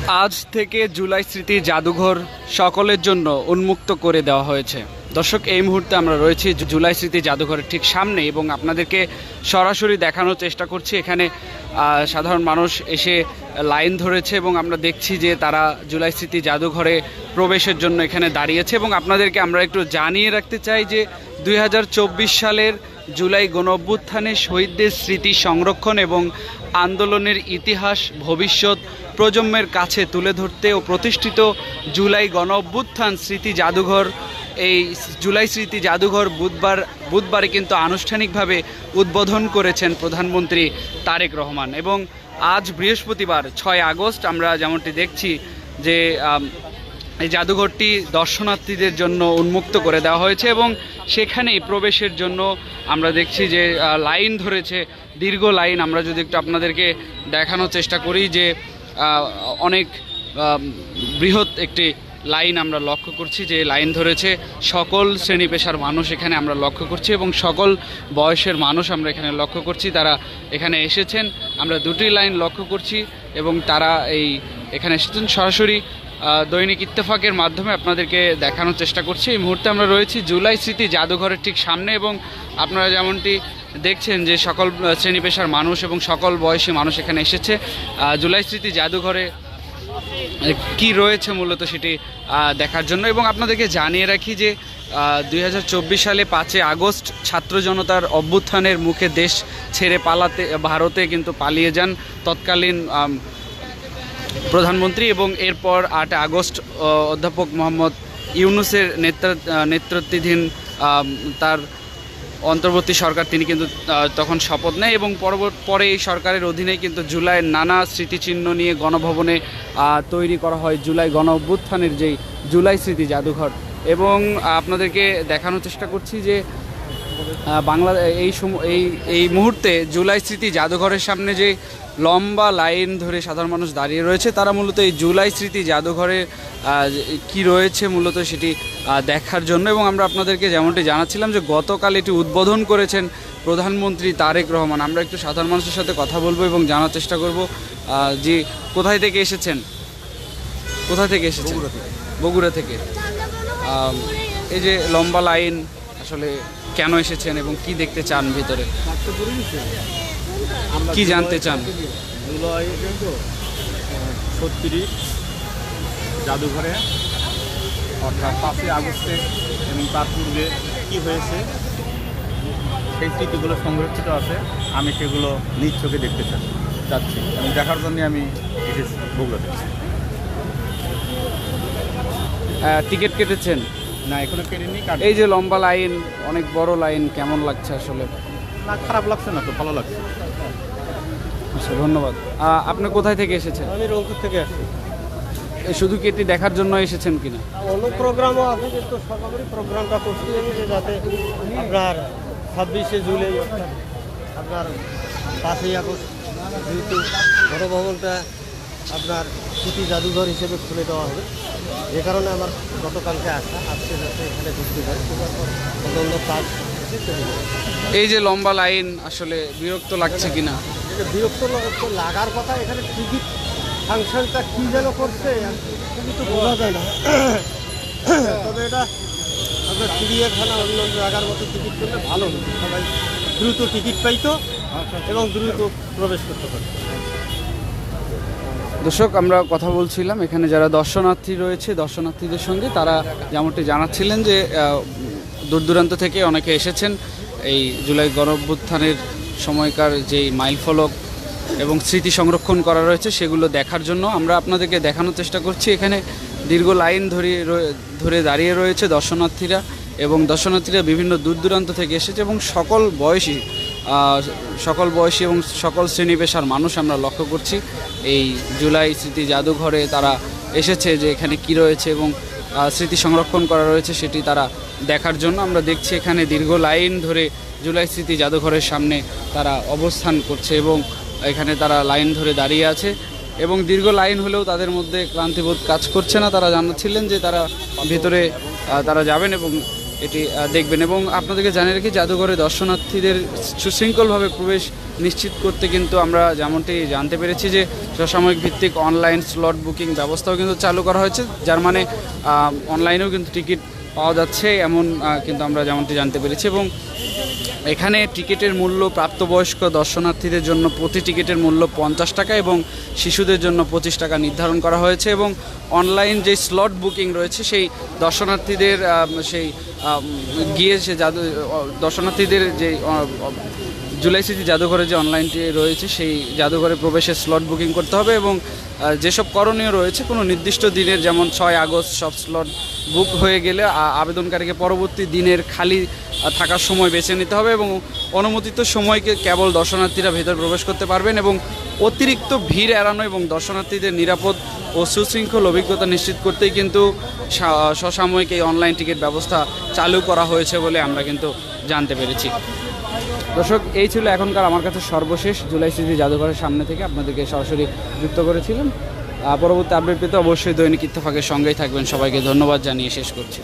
আজ থেকে জুলাই স্মৃতি জাদুঘর সকলের জন্য উন্মুক্ত করে দেওয়া হয়েছে। দর্শক, এই মুহূর্তে আমরা রয়েছি জুলাই স্মৃতি জাদুঘরের ঠিক সামনে এবং আপনাদেরকে সরাসরি দেখানোর চেষ্টা করছি। এখানে সাধারণ মানুষ এসে লাইন ধরেছে এবং আমরা দেখছি যে তারা জুলাই স্মৃতি জাদুঘরে প্রবেশের জন্য এখানে দাঁড়িয়েছে। এবং আপনাদেরকে আমরা একটু জানিয়ে রাখতে চাই যে 2024 সালের জুলাই গণঅভ্যুত্থানে শহীদদের স্মৃতি সংরক্ষণ এবং আন্দোলনের ইতিহাস ভবিষ্যৎ প্রজন্মের কাছে তুলে ধরতে ও প্রতিষ্ঠিত জুলাই গণঅভ্যুত্থান স্মৃতি জাদুঘর, এই জুলাই স্মৃতি জাদুঘর বুধবারে কিন্তু আনুষ্ঠানিকভাবে উদ্বোধন করেছেন প্রধানমন্ত্রী তারেক রহমান। এবং আজ বৃহস্পতিবার 6 আগস্ট আমরা যেমনটি দেখছি যে এই জাদুঘরটি দর্শনার্থীদের জন্য উন্মুক্ত করে দেওয়া হয়েছে এবং সেখানেই প্রবেশের জন্য আমরা দেখছি যে লাইন ধরেছে, দীর্ঘ লাইন। আমরা যদি একটু আপনাদেরকে দেখানোর চেষ্টা করি যে অনেক বৃহৎ একটি লাইন আমরা লক্ষ্য করছি, যে লাইন ধরেছে সকল শ্রেণী পেশার মানুষ এখানে আমরা লক্ষ্য করছি এবং সকল বয়সের মানুষ আমরা এখানে লক্ষ্য করছি। তারা এখানে এসেছেন, আমরা দুটি লাইন লক্ষ্য করছি এবং তারা এখানে এসেছেন। সরাসরি দৈনিক ইত্তেফাকের মাধ্যমে আপনাদেরকে দেখানোর চেষ্টা করছি। এই মুহূর্তে আমরা রয়েছি জুলাই স্মৃতি জাদুঘরের ঠিক সামনে এবং আপনারা যেমনটি দেখছেন যে সকল শ্রেণী পেশার মানুষ এবং সকল বয়সী মানুষ এখানে এসেছে। জুলাই স্মৃতি জাদুঘরে কি রয়েছে মূলত সেটি দেখার জন্য। এবং আপনাদেরকে জানিয়ে রাখি যে 2024 সালে 5 আগস্ট ছাত্র জনতার অভ্যুত্থানের মুখে দেশ ছেড়ে ভারতে কিন্তু পালিয়ে যান তৎকালীন প্রধানমন্ত্রী এবং এরপর 8 আগস্ট অধ্যাপক মোহাম্মদ ইউনূসের নেতৃত্বাধীন তার অন্তর্বর্তী সরকার, তিনি কিন্তু তখন শপথ নেয় এবং পরে এই সরকারের অধীনে কিন্তু জুলাইয়ের নানা স্মৃতিচিহ্ন নিয়ে গণভবনে তৈরি করা হয় জুলাই গণ অভ্যুত্থানের যেই জুলাই স্মৃতি জাদুঘর। এবং আপনাদেরকে দেখানোর চেষ্টা করছি যে এই মুহূর্তে জুলাই স্মৃতি জাদুঘরের সামনে যে লম্বা লাইন ধরে সাধারণ মানুষ দাঁড়িয়ে রয়েছে, তারা মূলত এই জুলাই স্মৃতি জাদুঘরে কি রয়েছে মূলত সেটি দেখার জন্য। এবং আমরা আপনাদেরকে যেমনটি জানাচ্ছিলাম যে গতকাল এটি উদ্বোধন করেছেন প্রধানমন্ত্রী তারেক রহমান। আমরা একটু সাধারণ মানুষের সাথে কথা বলবো এবং জানার চেষ্টা করব যে কোথায় থেকে এসেছেন। বগুড়া থেকে। এই যে লম্বা লাইন, আসলে কেন এসেছেন এবং কি দেখতে চান ভিতরে, কি জানতে চান? জুলাই 36 জাদুঘরে অর্থাৎ 5 আগস্টে এবং তার পূর্বে কী হয়েছে সেই স্মৃতিগুলো সংরক্ষিত আছে। আমি সেগুলো নিজ চোখে দেখতে চাচ্ছি এবং দেখার জন্যে আমি এসেছি বগুড়া থেকে। টিকিট কেটেছেন? না, এখনো কেটেনি। এই যে লম্বা লাইন, অনেক বড় লাইন, কেমন লাগছে আসলে? না, খারাপ লাগছে না তো, ভালো লাগছে। আচ্ছা, ধন্যবাদ। আপনি কোথায় থেকে এসেছেন? আমি রংপুর থেকে আসছি। শুধু কি এটি দেখার জন্য এসেছেন কিনা? অন্য প্রোগ্রামও আছে, কিন্তু সরকারি প্রোগ্রামটা করছি আমি যে যাতে আপনার 26শে জুলাই আপনার 5 আগস্ট যেহেতু গণভবনটা আপনার স্মৃতি জাদুঘর হিসেবে খুলে দেওয়া হবে, যে কারণে আমার গতকালকে আসা, আজকে যাতে এখানে ঢুকতে পারি অন্য কাজ। এই যে লম্বা লাইন, আসলে বিরক্ত লাগছে কিনা? বিরক্ত লাগার কথা, এখানে টিকিট ফাংশনটা কী যেন করছে খুবই তো বোঝা যায় না। তবে এটা আপনার চিড়িয়াখানা অন্য জায়গার মতো টিকিট করলে ভালো হতো, সবাই দ্রুত টিকিট পাইতো এবং দ্রুত প্রবেশ করতে পারত। দর্শক, আমরা কথা বলছিলাম এখানে যারা দর্শনার্থী রয়েছে, দর্শনার্থীদের সঙ্গে তারা যেমনটি জানাচ্ছিলেন যে দূর দূরান্ত থেকে অনেকে এসেছেন এই জুলাই গণঅভ্যুত্থানের সময়কার যেই মাইলফলক এবং স্মৃতি সংরক্ষণ করা রয়েছে সেগুলো দেখার জন্য। আমরা আপনাদেরকে দেখানোর চেষ্টা করছি। এখানে দীর্ঘ লাইন ধরে দাঁড়িয়ে রয়েছে দর্শনার্থীরা এবং দর্শনার্থীরা বিভিন্ন দূর দূরান্ত থেকে এসেছে এবং সকল বয়সী এবং সকল শ্রেণী পেশার মানুষ আমরা লক্ষ্য করছি এই জুলাই স্মৃতি জাদুঘরে। তারা এসেছে যে এখানে কি রয়েছে এবং স্মৃতি সংরক্ষণ করা রয়েছে সেটি তারা দেখার জন্য। আমরা দেখছি এখানে দীর্ঘ লাইন ধরে জুলাই স্মৃতি জাদুঘরের সামনে তারা অবস্থান করছে এবং এখানে তারা লাইন ধরে দাঁড়িয়ে আছে এবং দীর্ঘ লাইন হলেও তাদের মধ্যে ক্লান্তিবোধ কাজ করছে না। তারা জানাচ্ছিলেন যে তারা ভিতরে তারা যাবেন এবং এটি দেখবেন। এবং আপনাদেরকে জানিয়ে রাখি, জাদুঘরে দর্শনার্থীদের সুশৃঙ্খলভাবে প্রবেশ নিশ্চিত করতে কিন্তু আমরা যেমনটি জানতে পেরেছি যে সমসাময়িক ভিত্তিক অনলাইন স্লট বুকিং ব্যবস্থাও কিন্তু চালু করা হয়েছে, যার মানে অনলাইনেও কিন্তু টিকিট পাওয়া যাচ্ছে এমন কিন্তু আমরা যেমনটি জানতে পেরেছি। এবং এখানে টিকিটের মূল্য প্রাপ্তবয়স্ক দর্শনার্থীদের জন্য প্রতি টিকিটের মূল্য 50 টাকা এবং শিশুদের জন্য 25 টাকা নির্ধারণ করা হয়েছে। এবং অনলাইন যে স্লট বুকিং রয়েছে সেই দর্শনার্থীদের গিয়ে সে দর্শনার্থীদের যে জুলাই স্মৃতি জাদুঘরে যে অনলাইনটি রয়েছে সেই জাদুঘরে প্রবেশের স্লট বুকিং করতে হবে। এবং যেসব করণীয় রয়েছে, কোনো নির্দিষ্ট দিনের যেমন 6 আগস্ট সব স্লট বুক হয়ে গেলে আবেদনকারীকে পরবর্তী দিনের খালি থাকার সময় বেছে নিতে হবে এবং অনুমোদিত সময়কে কেবল দর্শনার্থীরা ভেতর প্রবেশ করতে পারবেন। এবং অতিরিক্ত ভিড় এড়ানো এবং দর্শনার্থীদের নিরাপদ ও সুশৃঙ্খল অভিজ্ঞতা নিশ্চিত করতেই কিন্তু সমসাময়িক এই অনলাইন টিকিট ব্যবস্থা চালু করা হয়েছে বলে আমরা কিন্তু জানতে পেরেছি। দর্শক, এই ছিল এখনকার আমার কাছে সর্বশেষ জুলাই স্মৃতি জাদুঘরের সামনে থেকে আপনাদেরকে সরাসরি যুক্ত করেছিলাম। পরবর্তী আপডেট পেতে অবশ্যই দৈনিক ইত্তেফাকের সঙ্গেই থাকবেন। সবাইকে ধন্যবাদ জানিয়ে শেষ করছি।